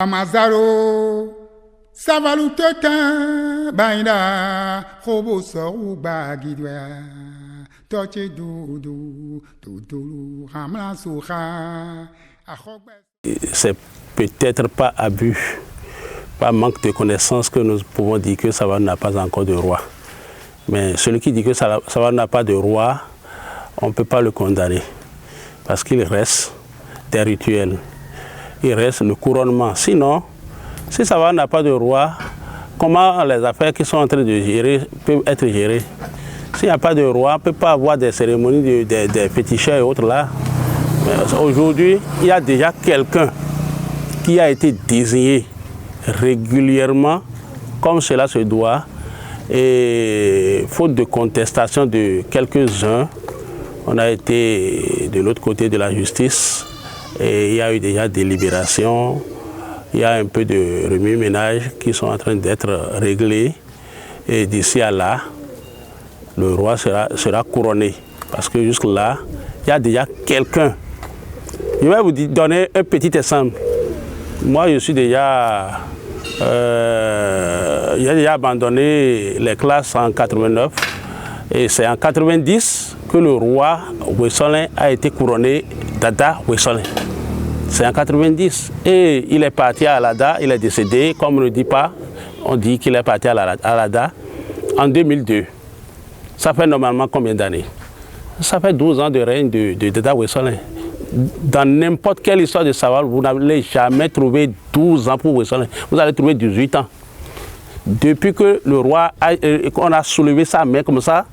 Amazaro Savaluteka Baina Robo Soruba Gidwa Toche Doudou Doudou Ramla Souha. C'est peut-être pas abus, pas manque de connaissances que nous pouvons dire que Savane n'a pas encore de roi. Mais celui qui dit que Savane n'a pas de roi, on ne peut pas le condamner. Parce qu'il reste des rituels. Il reste le couronnement. Sinon, si Savane n'a pas de roi, comment les affaires qui sont en train de gérer peuvent être gérées? S'il n'y a pas de roi, on ne peut pas avoir des cérémonies des féticheurs et autres là. Aujourd'hui, il y a déjà quelqu'un qui a été désigné régulièrement, comme cela se doit, et faute de contestation de quelques-uns, on a été de l'autre côté de la justice, et il y a eu déjà des libérations, il y a un peu de remue-ménage qui sont en train d'être réglés, et d'ici à là, le roi sera couronné, parce que jusque-là, il y a déjà quelqu'un. Je vais vous donner un petit exemple. Moi, j'ai déjà abandonné les classes en 89 et c'est en 90 que le roi Wessolin a été couronné Dada Wessolin. C'est en 90 et il est parti à Alada, il est décédé, comme on ne dit pas, on dit qu'il est parti à Alada en 2002. Ça fait normalement combien d'années? Ça fait 12 ans de règne de Dada Wessolin. Dans n'importe quelle histoire de savoir, vous n'allez jamais trouver 12 ans pour Wessolin. Vous allez trouver 18 ans. Depuis que le roi, on a soulevé sa main comme ça,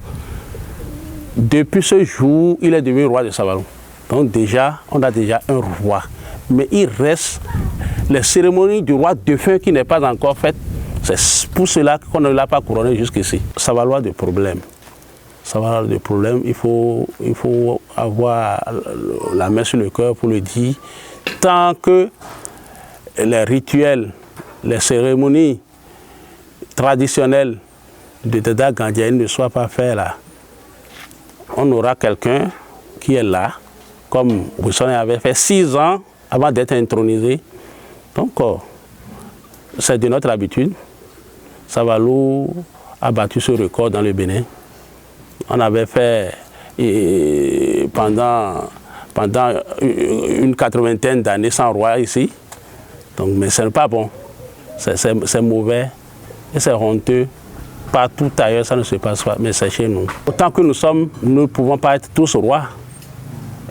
depuis ce jour, il est devenu roi de Savalou. Donc déjà, on a déjà un roi. Mais il reste les cérémonies du roi défunt qui n'est pas encore faite. C'est pour cela qu'on ne l'a pas couronné jusqu'ici. Savalou a des problèmes. Ça va avoir des problèmes, il faut avoir la main sur le cœur pour le dire. Tant que les rituels, les cérémonies traditionnelles de Dada Gandiaye ne soient pas faits là, on aura quelqu'un qui est là, comme Wessolin avait fait 6 ans avant d'être intronisé. Donc, c'est de notre habitude. Savalou a battu ce record dans le Bénin. On avait fait pendant une 80aine d'années sans roi ici. Donc, mais ce n'est pas bon. C'est mauvais et c'est honteux. Partout ailleurs, ça ne se passe pas, mais c'est chez nous. Autant que nous sommes, nous ne pouvons pas être tous rois.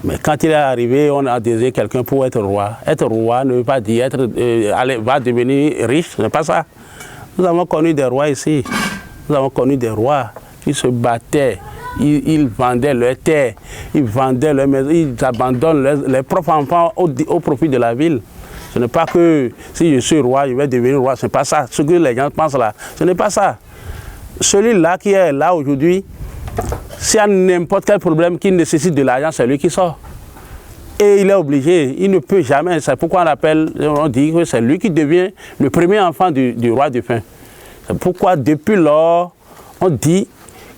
Mais quand il est arrivé, on a désiré quelqu'un pour être roi. Être roi ne veut pas dire va devenir riche, ce n'est pas ça. Nous avons connu des rois ici. Nous avons connu des rois qui se battaient, ils vendaient leurs terres, ils vendaient leurs maisons, ils abandonnent leurs propres enfants au profit de la ville. Ce n'est pas que si je suis roi, je vais devenir roi, ce n'est pas ça. Ce que les gens pensent là, ce n'est pas ça. Celui-là qui est là aujourd'hui, s'il y a n'importe quel problème qui nécessite de l'argent, c'est lui qui sort. Et il est obligé, il ne peut jamais, c'est pourquoi on dit que c'est lui qui devient le premier enfant du roi défunt. C'est pourquoi depuis lors, on dit,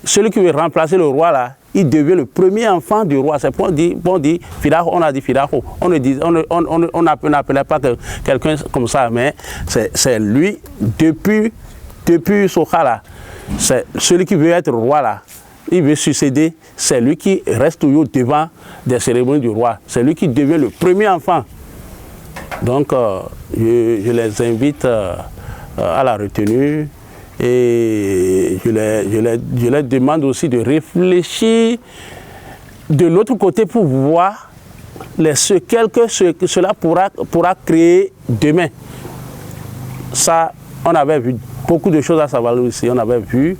celui qui veut remplacer le roi là, il devient le premier enfant du roi. C'est pour dire, Fidaho, on a dit Fidaho. On n'appelait pas quelqu'un comme ça, mais c'est lui, depuis Soka là, c'est celui qui veut être roi là, il veut succéder, c'est lui qui reste toujours devant des cérémonies du roi. C'est lui qui devient le premier enfant. Donc, je les invite à la retenue. Et je leur demande aussi de réfléchir de l'autre côté pour voir les séquelles que cela pourra créer demain. Ça, on avait vu beaucoup de choses à Savalou ici. On avait vu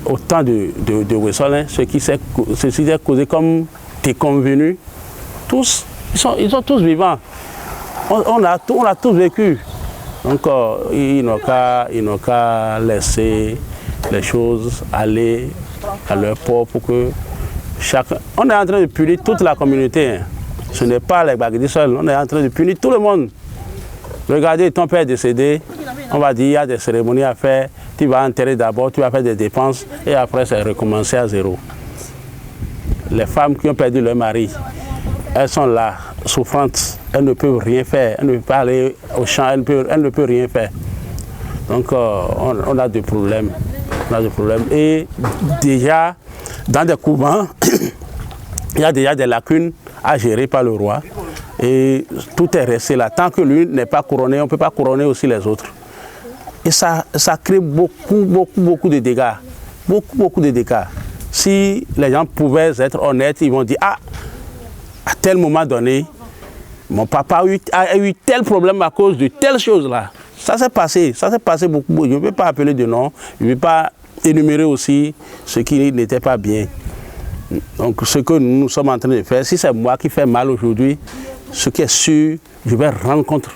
au temps de Wessolin, ce qui s'est causé comme déconvenu. Tous, ils sont tous vivants. On a tous vécu. Donc, ils n'ont qu'à laisser les choses aller à leur port pour que chacun... On est en train de punir toute la communauté. Hein. Ce n'est pas les Bagdis seuls. On est en train de punir tout le monde. Regardez, ton père est décédé. On va dire, il y a des cérémonies à faire. Tu vas enterrer d'abord, tu vas faire des dépenses et après, c'est recommencer à zéro. Les femmes qui ont perdu leur mari, elles sont là. souffrante. Elle ne peut rien faire. Elle ne peut pas aller au champ. Elle ne peut rien faire. Donc, on a des problèmes. On a des problèmes. Et déjà, dans des couvents, il y a déjà des lacunes à gérer par le roi. Et tout est resté là. Tant que lui n'est pas couronné, on ne peut pas couronner aussi les autres. Et ça crée beaucoup de dégâts. Beaucoup de dégâts. Si les gens pouvaient être honnêtes, ils vont dire, ah, à tel moment donné, mon papa a eu tel problème à cause de telle chose-là. Ça s'est passé beaucoup. Je ne peux pas appeler de nom, je ne peux pas énumérer aussi ce qui n'était pas bien. Donc ce que nous sommes en train de faire, si c'est moi qui fais mal aujourd'hui, ce qui est sûr, je vais rendre compte.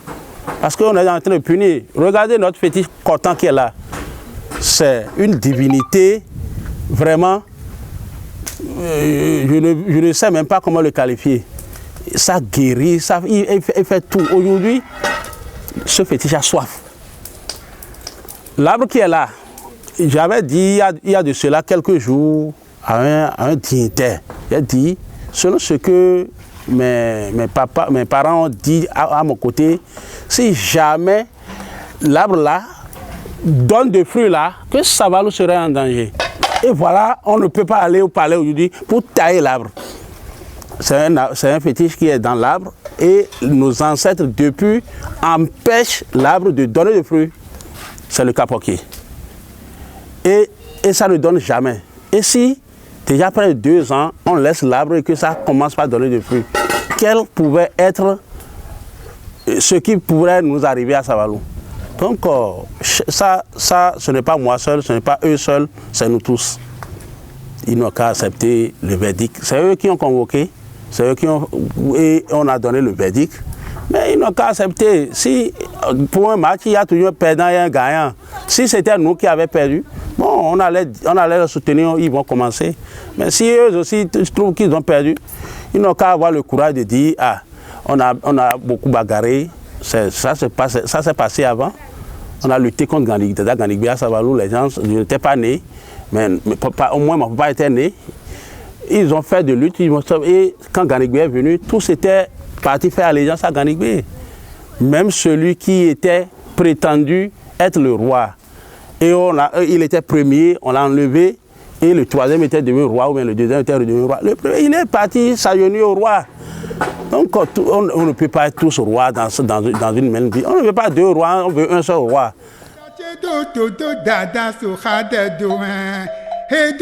Parce qu'on est en train de punir. Regardez notre fétiche Kotan qui est là. C'est une divinité, vraiment, je ne sais même pas comment le qualifier. Ça guérit, il fait tout. Aujourd'hui, ce fétiche a soif. L'arbre qui est là, j'avais dit il y a de cela quelques jours à un dignitaire. J'ai dit, selon ce que mes parents ont dit à mon côté, si jamais l'arbre là donne des fruits là, que Savalou serait en danger. Et voilà, on ne peut pas aller au palais aujourd'hui pour tailler l'arbre. C'est un fétiche qui est dans l'arbre et nos ancêtres depuis empêchent l'arbre de donner des fruits. C'est le capoquier. Et ça ne donne jamais. Et si, déjà après 2 ans, on laisse l'arbre et que ça commence par donner des fruits, quel pouvait être ce qui pourrait nous arriver à Savalou? Donc, ça, ce n'est pas moi seul, ce n'est pas eux seuls, c'est nous tous. Ils n'ont qu'à accepter le verdict. C'est eux qui ont convoqué, c'est eux qui ont... Et on a donné le verdict. Mais ils n'ont qu'à accepter. Si, pour un match, il y a toujours un perdant et un gagnant. Si c'était nous qui avions perdu, bon, on allait les soutenir, ils vont commencer. Mais si eux aussi trouvent qu'ils ont perdu, ils n'ont qu'à avoir le courage de dire, ah, on a beaucoup bagarré, ça s'est passé avant. On a lutté contre Ganigbe à Savalou, les gens n'étaient pas nés, mais au moins mon papa était né. Ils ont fait de lutte, et quand Ganigbe est venu, tous étaient partis faire allégeance à Ganigbe. Même celui qui était prétendu être le roi. Et il était premier, on l'a enlevé, et le troisième était devenu roi, ou bien le deuxième était devenu roi. Le premier, il est parti s'agenouiller au roi. Donc on ne peut pas être tous rois dans une même vie. On ne veut pas 2 rois, on veut un seul roi. Hey,